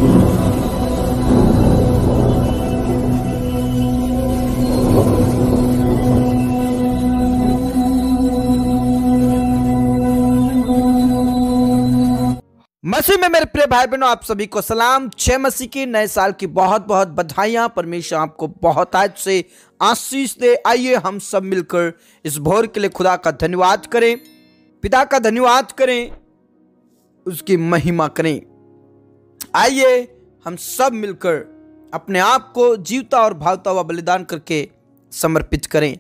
मसीह में मेरे प्रिय भाई बहनों, आप सभी को सलाम। 6 मसीह की नए साल की बहुत बहुत बधाइयां। परमेश्वर आपको बहुत आज से आशीष दे। आइए हम सब मिलकर इस भोर के लिए खुदा का धन्यवाद करें, पिता का धन्यवाद करें, उसकी महिमा करें। आइए हम सब मिलकर अपने आप को जीवता और भावता हुआ बलिदान करके समर्पित करें।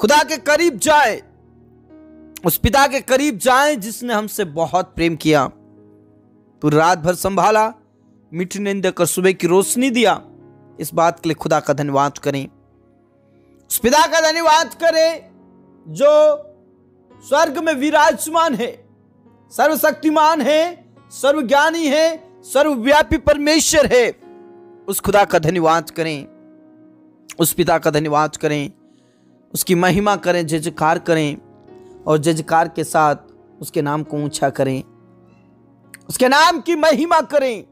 खुदा के करीब जाए, उस पिता के करीब जाएं जिसने हमसे बहुत प्रेम किया, पूरी रात भर संभाला, मीठी नींद देकर सुबह की रोशनी दिया। इस बात के लिए खुदा का धन्यवाद करें, उस पिता का धन्यवाद करें जो स्वर्ग में विराजमान है, सर्वशक्तिमान है, सर्वज्ञानी है, सर्वव्यापी परमेश्वर है। उस खुदा का धन्यवाद करें, उस पिता का धन्यवाद करें, उसकी महिमा करें, जय जयकार करें और जय जयकार के साथ उसके नाम को ऊंचा करें, उसके नाम की महिमा करें,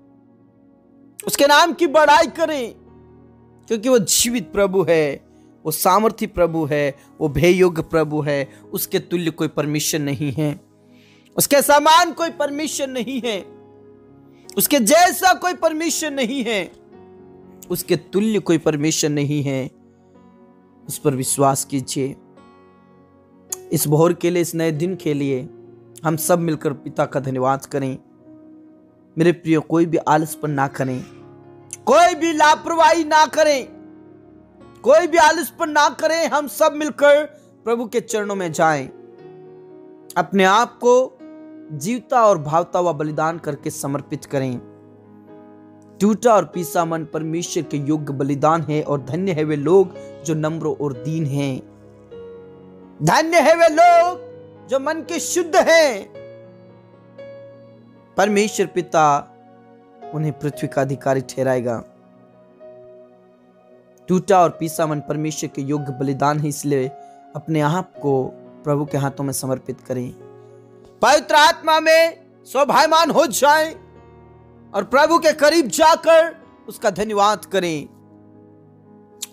उसके नाम की बड़ाई करें, क्योंकि वो जीवित प्रभु है, वो सामर्थी प्रभु है, वो भय योग्य प्रभु है। उसके तुल्य कोई परमेश्वर नहीं है, उसके समान कोई परमेश्वर नहीं है, उसके जैसा कोई परमेश्वर नहीं है, उसके तुल्य कोई परमेश्वर नहीं है। उस पर विश्वास कीजिए। इस भोर के लिए, इस नए दिन के लिए हम सब मिलकर पिता का धन्यवाद करें। मेरे प्रिय, कोई भी आलसपन ना करें, कोई भी लापरवाही ना करें, कोई भी आलसपन ना करें। हम सब मिलकर प्रभु के चरणों में जाएं, अपने आप को जीवता और भावता हुआ बलिदान करके समर्पित करें। टूटा और पीसा मन परमेश्वर के योग्य बलिदान है, और धन्य है वे लोग जो नम्र और दीन हैं। धन्य है वे लोग जो मन के शुद्ध हैं। परमेश्वर पिता उन्हें पृथ्वी का अधिकारी ठहराएगा। टूटा और पीसा मन परमेश्वर के योग्य बलिदान है, इसलिए अपने आप को प्रभु के हाथों में समर्पित करें। पवित्र आत्मा में स्वाभिमान हो जाएं और प्रभु के करीब जाकर उसका धन्यवाद करें,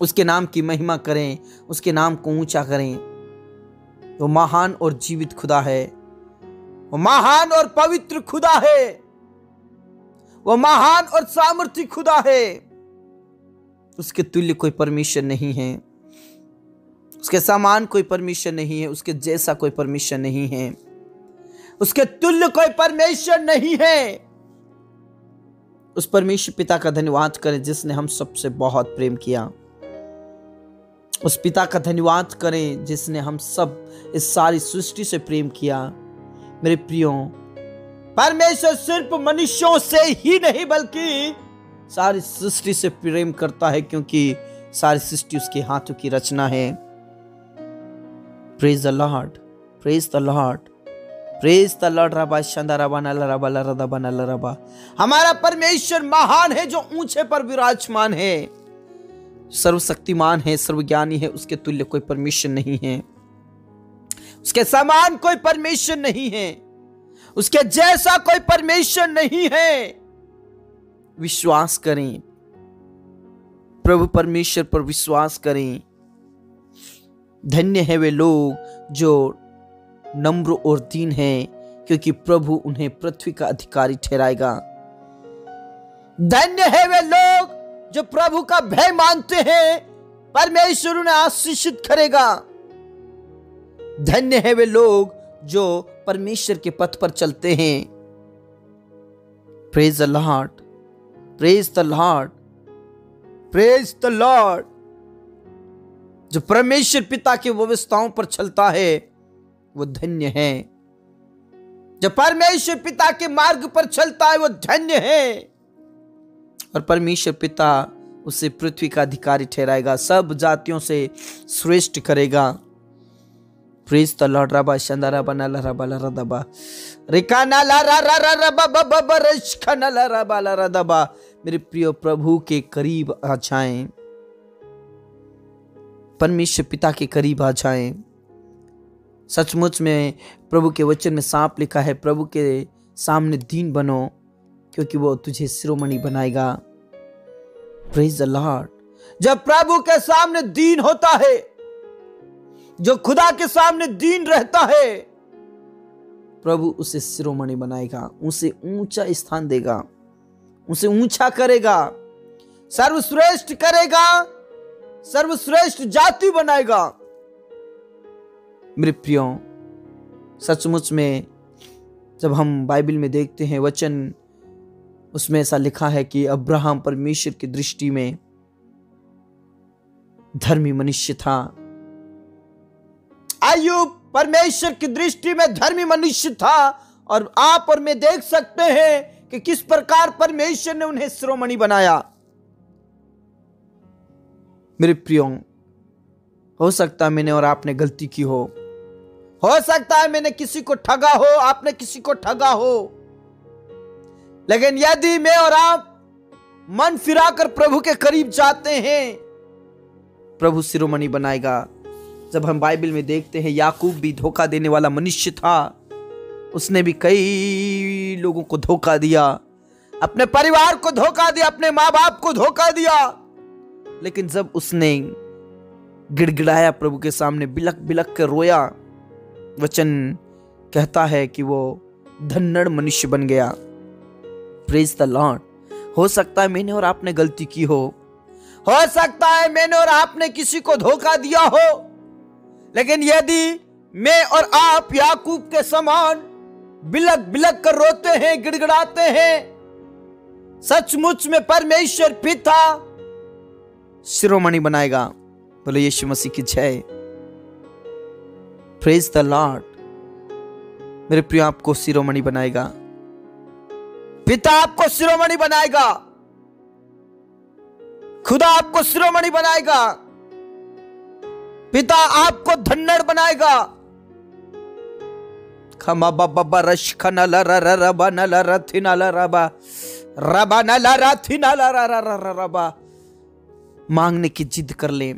उसके नाम की महिमा करें, उसके नाम को ऊंचा करें। वो महान और जीवित खुदा है, वो महान और पवित्र खुदा है, वो महान और सामर्थी खुदा है। उसके तुल्य कोई परमेश्वर नहीं है, उसके समान कोई परमेश्वर नहीं है, उसके जैसा कोई परमेश्वर नहीं है, उसके तुल्य कोई परमेश्वर नहीं है। उस परमेश्वर पिता का धन्यवाद करें जिसने हम सबसे बहुत प्रेम किया। उस पिता का धन्यवाद करें जिसने हम सब इस सारी सृष्टि से प्रेम किया। मेरे प्रियो, परमेश्वर सिर्फ मनुष्यों से ही नहीं बल्कि सारी सृष्टि से प्रेम करता है, क्योंकि सारी सृष्टि उसके हाथों की रचना है। Praise the Lord, praise the Lord, praise the Lord. रबा शंदरबा नलरबा लरदबा नलरबा। हमारा परमेश्वर महान है, जो ऊंचे पर विराजमान है, सर्वशक्तिमान है, सर्वज्ञानी है। उसके तुल्य कोई परमेश्वर नहीं है, उसके समान कोई परमेश्वर नहीं है, उसके जैसा कोई परमेश्वर नहीं है। विश्वास करें, प्रभु परमेश्वर पर विश्वास करें। धन्य है वे लोग जो नम्र और दीन हैं, क्योंकि प्रभु उन्हें पृथ्वी का अधिकारी ठहराएगा। धन्य है वे लोग जो प्रभु का भय मानते हैं, परमेश्वर उन्हें आशीषित करेगा। धन्य है वे लोग जो परमेश्वर के पथ पर चलते हैं। Praise the Lord, praise the Lord, praise the Lord. जो परमेश्वर पिता की व्यवस्थाओं पर चलता है वो धन्य है। जो परमेश्वर पिता के मार्ग पर चलता है वो धन्य है, और परमेश्वर पिता उसे पृथ्वी का अधिकारी ठहराएगा, सब जातियों से श्रेष्ठ करेगा। Praise the Lord. रबा शंदरा बनला रबा रदबा रिकाना ला रा रा रा रबा बब रशखना ला रबा ला रदबा। मेरे प्रिय, प्रभु के करीब आ जाएं, परमेश्वर पिता के करीब आ जाएं। सचमुच में प्रभु के वचन में साफ लिखा है, प्रभु के सामने दीन बनो, क्योंकि वो तुझे शिरोमणि बनाएगा। Praise the Lord. जब प्रभु के सामने दीन होता है, जो खुदा के सामने दीन रहता है, प्रभु उसे शिरोमणि बनाएगा, उसे ऊंचा स्थान देगा, उसे ऊंचा करेगा, सर्वश्रेष्ठ करेगा, सर्वश्रेष्ठ जाति बनाएगा। मेरे प्रियो, सचमुच में जब हम बाइबल में देखते हैं वचन, उसमें ऐसा लिखा है कि अब्राहम परमेश्वर की दृष्टि में धर्मी मनुष्य था। अय्यूब परमेश्वर की दृष्टि में धर्मी मनुष्य था। और आप और मैं देख सकते हैं कि किस प्रकार परमेश्वर ने उन्हें शिरोमणि बनाया। मेरे प्रियो, हो सकता है मैंने और आपने गलती की हो सकता है मैंने किसी को ठगा हो, आपने किसी को ठगा हो, लेकिन यदि मैं और आप मन फिराकर प्रभु के करीब जाते हैं, प्रभु शिरोमणि बनाएगा। जब हम बाइबल में देखते हैं, याकूब भी धोखा देने वाला मनुष्य था। उसने भी कई लोगों को धोखा दिया, अपने परिवार को धोखा दिया, अपने माँ बाप को धोखा दिया। लेकिन जब उसने गिड़गिड़ाया प्रभु के सामने, बिलक बिलक कर रोया, वचन कहता है कि वो धन्नड़ मनुष्य बन गया। Praise the Lord. हो सकता है मैंने और आपने गलती की हो सकता है मैंने और आपने किसी को धोखा दिया हो, लेकिन यदि मैं और आप याकूब के समान बिलक बिलक कर रोते हैं, गिड़गिड़ाते हैं, सचमुच में परमेश्वर पिता शिरोमणि बनाएगा। बोले यीशु मसीह की जय। Praise the Lord. मेरे प्रिय, आपको शिरोमणि बनाएगा, पिता आपको शिरोमणि बनाएगा, खुदा आपको शिरोमणि बनाएगा, पिता आपको धन्नड़ बनाएगा। खमा बाबा रश खनल रबा नल रथिनल रबा रबा नल रथिनल रबा। मांगने की जिद कर ले।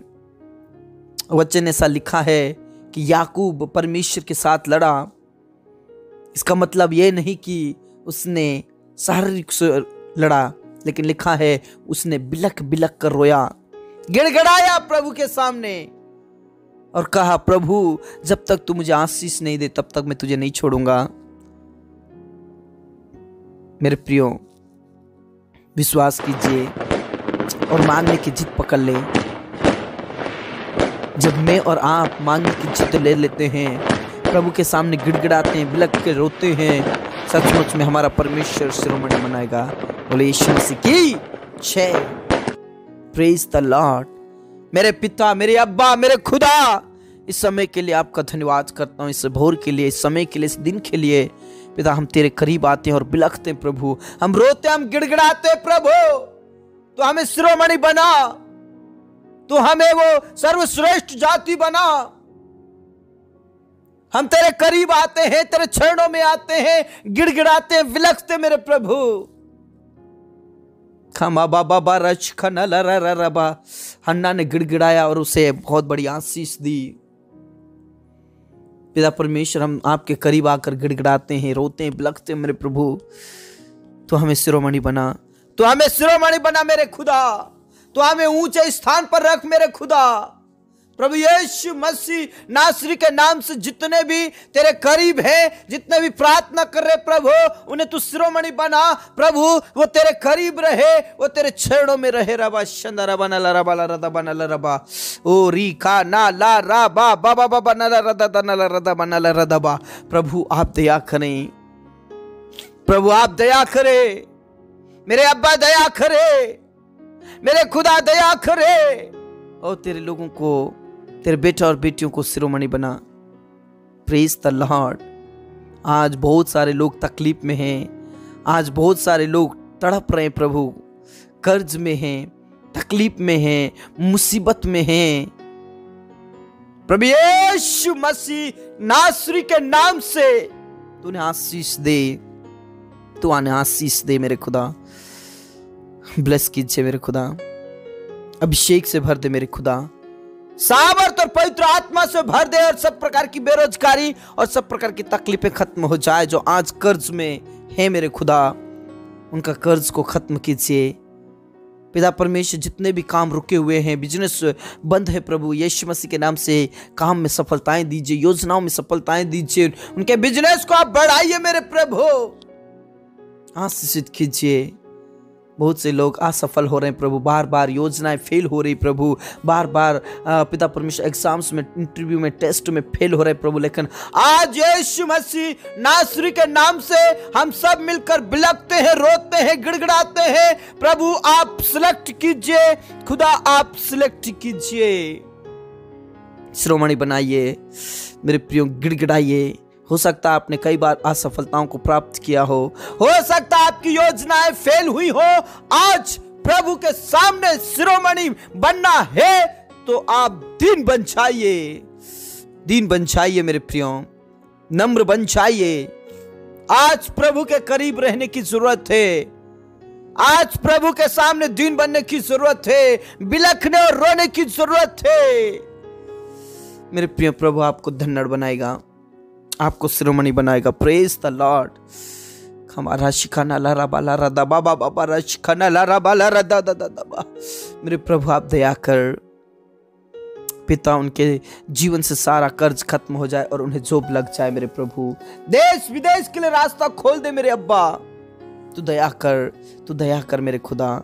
वचन ऐसा लिखा है कि याकूब परमेश्वर के साथ लड़ा। इसका मतलब यह नहीं कि उसने शारीरिक से लड़ा, लेकिन लिखा है उसने बिलक बिलक कर रोया, गिड़गिड़ाया प्रभु के सामने और कहा, प्रभु जब तक तू मुझे आशीष नहीं दे तब तक मैं तुझे नहीं छोड़ूंगा। मेरे प्रियो, विश्वास कीजिए और मांगने की जिद पकड़ ले। जब मैं और आप मांगने की जिद ले लेते हैं, प्रभु के सामने गिड़गिड़ाते हैं, बिलक के रोते हैं, सचमुच में हमारा परमेश्वर शिरोमणि बनाएगा। बोले यीशु मसीह की जय। Praise the Lord. मेरे पिता, मेरे अब्बा, मेरे खुदा, इस समय के लिए आपका धन्यवाद करता हूँ, इस भोर के लिए, इस समय के लिए, इस दिन के लिए। पिता, हम तेरे करीब आते हैं और बिलखते हैं प्रभु, हम रोते हैं, हम गिड़गिड़ाते हैं प्रभु। तो हमें शिरोमणि बना, तो हमें वो सर्वश्रेष्ठ जाति बना। हम तेरे करीब आते हैं, तेरे चरणों में आते हैं, गिड़गिड़ाते हैं, विलखते मेरे प्रभु। खमा बाबा रच खनल रबा। हन्ना ने गिड़गिड़ाया और उसे बहुत बड़ी आशीष दी। पिता परमेश्वर, हम आपके करीब आकर गिड़गिड़ाते हैं, रोते हैं, बिलखते हैं मेरे प्रभु। तो हमें शिरोमणि बना, तो हमें शिरोमणि बना मेरे खुदा, तो हमें ऊंचे स्थान पर रख मेरे खुदा। प्रभु यीशु मसीह नासरी के नाम से जितने भी तेरे करीब हैं, जितने भी प्रार्थना कर रहे प्रभु, उन्हें तू शिरोमणि बना प्रभु। वो तेरे करीब रहे, वो तेरे चरणों में रहे। रबा शंदरा बना रबा रदा बना रबा ओ री का ना ला रा बा बाबा बाबा ना रदा ना रदा बना रदबा। प्रभु आप दया करें, प्रभु आप दया करें, मेरे अब्बा दया करे, मेरे खुदा दया करे। और तेरे लोगों को, तेरे बेटा और बेटियों को शिरोमणि बना। Praise the Lord. आज बहुत सारे लोग तकलीफ में हैं, आज बहुत सारे लोग तड़प रहे हैं प्रभु, कर्ज में हैं, तकलीफ में हैं, मुसीबत में हैं। प्रभु यीशु मसीह नासरी के नाम से तूने आशीष दे, तू आने आशीष दे मेरे खुदा। ब्लेस कीजिए मेरे खुदा, अभिषेक से भर दे मेरे खुदा, सामर्थ और पवित्र आत्मा से भर दे, और सब प्रकार की बेरोजगारी और सब प्रकार की तकलीफें खत्म हो जाए जो आज कर्ज में है मेरे खुदा। उनका कर्ज को खत्म कीजिए पिता परमेश्वर। जितने भी काम रुके हुए हैं, बिजनेस बंद है प्रभु, यीशु मसीह के नाम से काम में सफलताएं दीजिए, योजनाओं में सफलताएं दीजिए, उनके बिजनेस को आप बढ़ाइए मेरे प्रभु, आशीषित कीजिए। बहुत से लोग असफल हो रहे हैं प्रभु, बार बार योजनाएं फेल हो रही प्रभु, बार बार पिता परमेश्वर एग्जाम्स में, इंटरव्यू में, टेस्ट में फेल हो रहे प्रभु, लेकिन आज यीशु मसीह नासरी के नाम से हम सब मिलकर बिलखते हैं, रोते हैं, गिड़गिड़ाते हैं। प्रभु आप सिलेक्ट कीजिए, खुदा आप सिलेक्ट कीजिए, शिरोमणि बनाइए मेरे प्रियो, गिड़गिड़ाइए। हो सकता है आपने कई बार असफलताओं को प्राप्त किया हो सकता है आपकी योजनाएं फेल हुई हो। आज प्रभु के सामने शिरोमणि बनना है तो आप दीन बन जाइए, दीन बन जाइए मेरे प्रियो, नम्र बन जाइए। आज प्रभु के करीब रहने की जरूरत है, आज प्रभु के सामने दीन बनने की जरूरत है, बिलखने और रोने की जरूरत है मेरे प्रिय। प्रभु आपको धन्यवाद बनाएगा, आपको शिरोमणि बनाएगा। Praise the Lord. हमारा शिखाना लारा बाला रदा बाबा बाबा रशिखाना लारा बाला रदा दा दा दा। मेरे प्रभु आप दया कर पिता, उनके जीवन से सारा कर्ज खत्म हो जाए और उन्हें जॉब लग जाए मेरे प्रभु। देश विदेश के लिए रास्ता खोल दे मेरे अब्बा, तू दया कर, तू दया कर मेरे खुदा।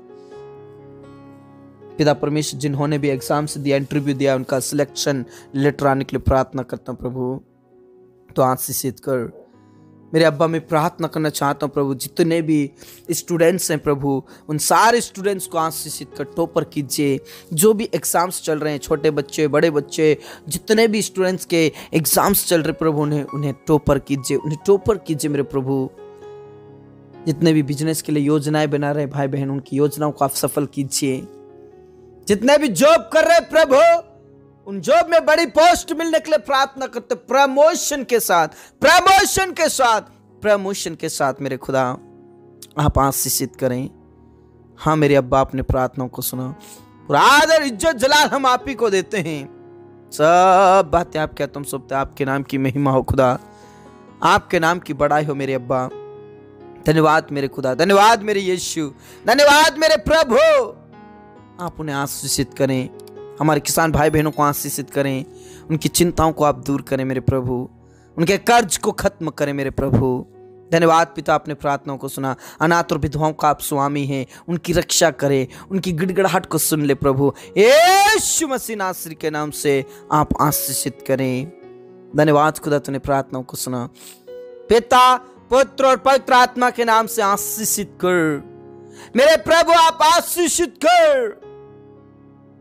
पिता परमेश्वर जिन्होंने भी एग्जाम्स दिया, इंटरव्यू दिया, उनका सिलेक्शन लेटर आने के लिए प्रार्थना करता हूँ प्रभु, तो आशीषित कर मेरे अब्बा। मैं प्रार्थना करना चाहता हूँ प्रभु, जितने भी स्टूडेंट्स हैं प्रभु, उन सारे स्टूडेंट्स को आशीषित कर, टॉपर कीजिए। जो भी एग्जाम्स चल रहे हैं, छोटे बच्चे, बड़े बच्चे, जितने भी स्टूडेंट्स के एग्जाम्स चल रहे प्रभु, उन्हें टॉपर कीजिए, उन्हें टॉपर कीजिए मेरे प्रभु। जितने भी बिजनेस के लिए योजनाएं बना रहे भाई बहन, उनकी योजनाओं को आप सफल कीजिए। जितने भी जॉब कर रहे प्रभु, उन जॉब में बड़ी पोस्ट मिलने के लिए प्रार्थना करते, प्रमोशन के साथ, प्रमोशन के साथ, प्रमोशन के साथ मेरे खुदा आप आशीषित करें। हाँ मेरे अब्बा, आपने प्रार्थनाओं को सुना और आदर इज्जत जलाल हम आप ही को देते हैं। सब बातें आप क्या तुम सब, आपके नाम की महिमा हो खुदा, आपके नाम की बड़ाई हो मेरे अब्बा। धन्यवाद मेरे खुदा, धन्यवाद मेरे यीशु, धन्यवाद मेरे प्रभु। आप उन्हें आशीषित करें, हमारे किसान भाई बहनों को आशीषित करें, उनकी चिंताओं को आप दूर करें मेरे प्रभु, उनके कर्ज को खत्म करें मेरे प्रभु। धन्यवाद पिता, आपने प्रार्थनाओं को सुना। अनाथ और विधवाओं का आप स्वामी हैं, उनकी रक्षा करें, उनकी गिड़गिड़ाहट को सुन ले प्रभु। यीशु मसीह नासरी के नाम से आप आशीषित करें। धन्यवाद खुदा, तूने प्रार्थनाओं को सुना। पिता, पुत्र और पवित्र आत्मा के नाम से आशीषित कर मेरे प्रभु, आप आशीषित कर।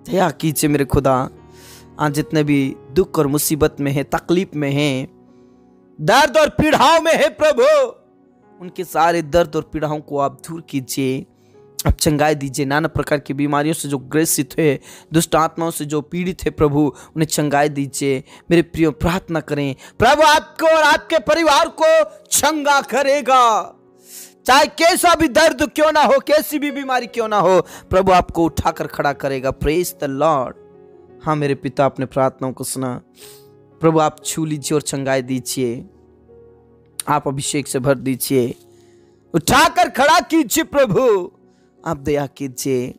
दया कीजिए मेरे खुदा। आज जितने भी दुख और मुसीबत में है, तकलीफ में है, दर्द और पीड़ाओं में है प्रभु, उनके सारे दर्द और पीड़ाओं को आप दूर कीजिए, आप चंगाई दीजिए। नाना प्रकार की बीमारियों से जो ग्रसित है, दुष्ट आत्माओं से जो पीड़ित है प्रभु, उन्हें चंगाई दीजिए मेरे प्रियो। प्रार्थना करें प्रभु, आपको और आपके परिवार को चंगा करेगा। चाहे कैसा भी दर्द क्यों ना हो, कैसी भी बीमारी क्यों ना हो, प्रभु आपको उठाकर खड़ा करेगा। Praise the Lord. हाँ मेरे पिता, अपने प्रार्थनाओं को सुना प्रभु, आप छू लीजिए और चंगाई दीजिए, आप अभिषेक से भर दीजिए, उठाकर खड़ा कीजिए प्रभु, आप दया कीजिए।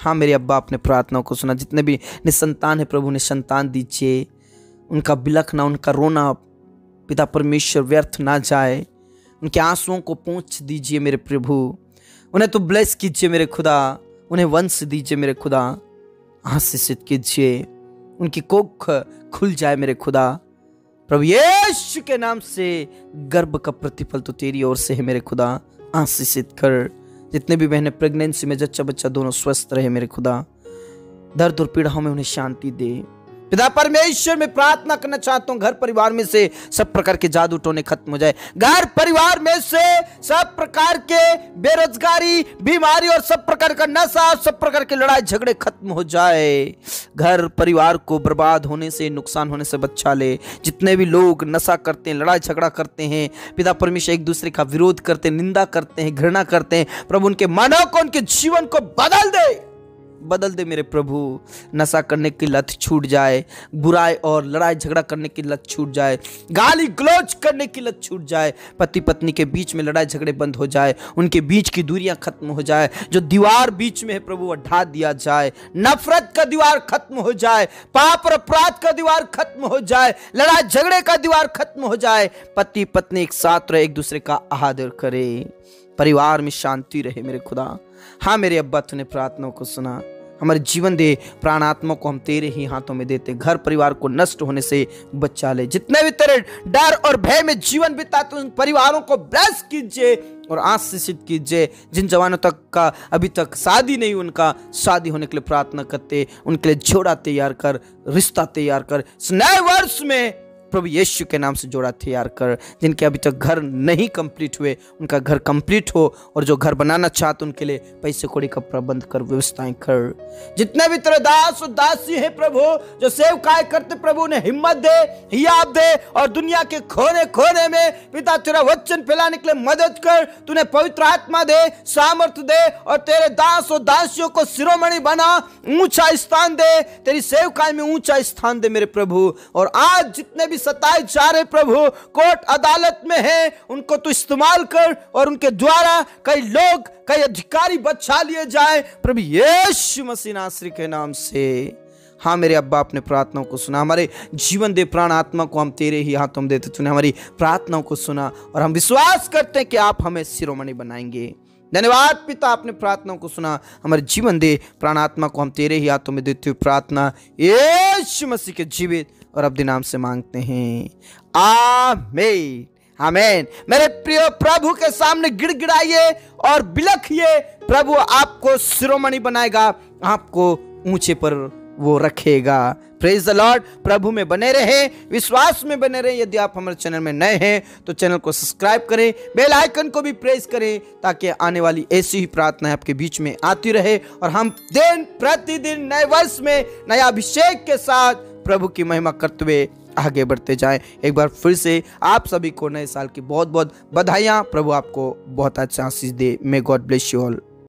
हाँ मेरे अब्बा, अपने प्रार्थनाओं को सुना। जितने भी निसंतान है प्रभु, उन्हें संतान दीजिए, उनका बिलखना, उनका रोना पिता परमेश्वर व्यर्थ ना जाए, उनके आंसुओं को पोंछ दीजिए मेरे प्रभु। उन्हें तो ब्लेस कीजिए मेरे खुदा, उन्हें वंश दीजिए मेरे खुदा, आशीषित कीजिए, उनकी कोख खुल जाए मेरे खुदा। प्रभु यीशु के नाम से गर्भ का प्रतिफल तो तेरी ओर से है मेरे खुदा, आशीषित कर। जितने भी बहनें प्रेगनेंसी में जच्चा बच्चा दोनों स्वस्थ रहे मेरे खुदा, दर्द और पीड़ाओं में उन्हें शांति दे। पिता परमेश्वर, मैं प्रार्थना करना चाहता हूँ, घर परिवार में से सब प्रकार के जादू टोने खत्म हो जाए। घर परिवार में से सब प्रकार के बेरोजगारी, बीमारी और सब प्रकार का नशा, सब प्रकार के लड़ाई झगड़े खत्म हो जाए। घर परिवार को बर्बाद होने से, नुकसान होने से बचा ले। जितने भी लोग नशा करते हैं, लड़ाई झगड़ा करते हैं, पिता परमेश्वर एक दूसरे का विरोध करते हैं, निंदा करते हैं, घृणा करते हैं, प्रभु उनके मनों को, उनके जीवन को बदल दे। बदल दे मेरे प्रभु। नशा करने की लत छूट जाए, बुराई और लड़ाई झगड़ा करने की लत छूट जाए, गाली गलौज करने की लत छूट जाए, पति पत्नी के बीच में लड़ाई झगड़े बंद हो जाए, उनके बीच की दूरियां खत्म हो जाए, जो दीवार बीच में है प्रभु वो ढा दिया जाए, नफरत का दीवार खत्म हो जाए, पाप और अपराध का दीवार खत्म हो जाए, लड़ाई झगड़े का दीवार खत्म हो जाए, पति पत्नी एक साथ रहे, एक दूसरे का आदर करे, परिवार में शांति रहे मेरे खुदा। हाँ मेरे अब्बा, तूने प्रार्थनाओं को सुना, हमारे जीवन दे, प्राण आत्मा को हम तेरे ही हाथों में देते, घर परिवार को नष्ट होने से बचा ले। जितने भी तेरे डर और भय में जीवन बिताते उन परिवारों को ब्लेस कीजिए और आशीषित कीजिए। जिन जवानों तक का अभी तक शादी नहीं, उनका शादी होने के लिए प्रार्थना करते, उनके लिए जोड़ा तैयार कर, रिश्ता तैयार कर, इस नए वर्ष में प्रभु यीशु के नाम से जोड़ा तैयार कर। जिनके अभी तक घर नहीं कंप्लीट हुए, उनका घर कंप्लीट हो, और जो घर बनाना चाहते उनके लिए पैसे कौड़ी का प्रबंध कर, व्यवस्थाएं कर। जितने भी तेरे दास और दासी हैं प्रभु, जो सेवकाई करते, प्रभु ने हिम्मत दे, हियाब दे, और दुनिया के कोने कोने में पिता तेरा वचन फैलाने के लिए मदद कर। तूने पवित्र आत्मा दे, सामर्थ्य दे, और तेरे दास और दासियों को शिरोमणि बना, ऊंचा स्थान दे, तेरी सेवकाई में ऊंचा स्थान दे मेरे प्रभु। और आज जितने भी सताए जा रहे प्रभु, कोर्ट अदालत में हैं, उनको तू इस्तेमाल कर, और उनके द्वारा कई लोग, कई अधिकारी बचा लिए जाए प्रभु यीशु मसीह नासरी के नाम से। हाँ मेरे अब्बा, अपने प्रार्थनाओं को सुना, हमारे जीवन दे, प्राण आत्मा को हम तेरे ही हाथों में देते। तूने हमारी प्रार्थनाओं को सुना, और हम विश्वास करते हैं कि आप हमें शिरोमणि बनाएंगे। धन्यवाद पिता, आपने प्रार्थनाओं को सुना, हमारे जीवन दे, प्राण आत्मा को हम तेरे ही हाथों में देते हुए प्रार्थना यीशु मसीह के जीवित और अब नाम से मांगते हैं, आमीन आमीन। मेरे प्रिय प्रभु के सामने गिड़गिड़ाइए और बिलखिए, प्रभु आपको शिरोमणि बनाएगा, आपको ऊंचे पर वो रखेगा। Praise the Lord. प्रभु में बने रहे, विश्वास में बने रहे। यदि आप हमारे चैनल में नए हैं तो चैनल को सब्सक्राइब करें, बेल आइकन को भी प्रेस करें, ताकि आने वाली ऐसी ही प्रार्थनाएं आपके बीच में आती रहे, और हम दिन प्रतिदिन नए वर्ष में नया अभिषेक के साथ प्रभु की महिमा करते हुए आगे बढ़ते जाएं। एक बार फिर से आप सभी को नए साल की बहुत बहुत बधाइयां। प्रभु आपको बहुत अच्छा आशीष दे। May God bless you all.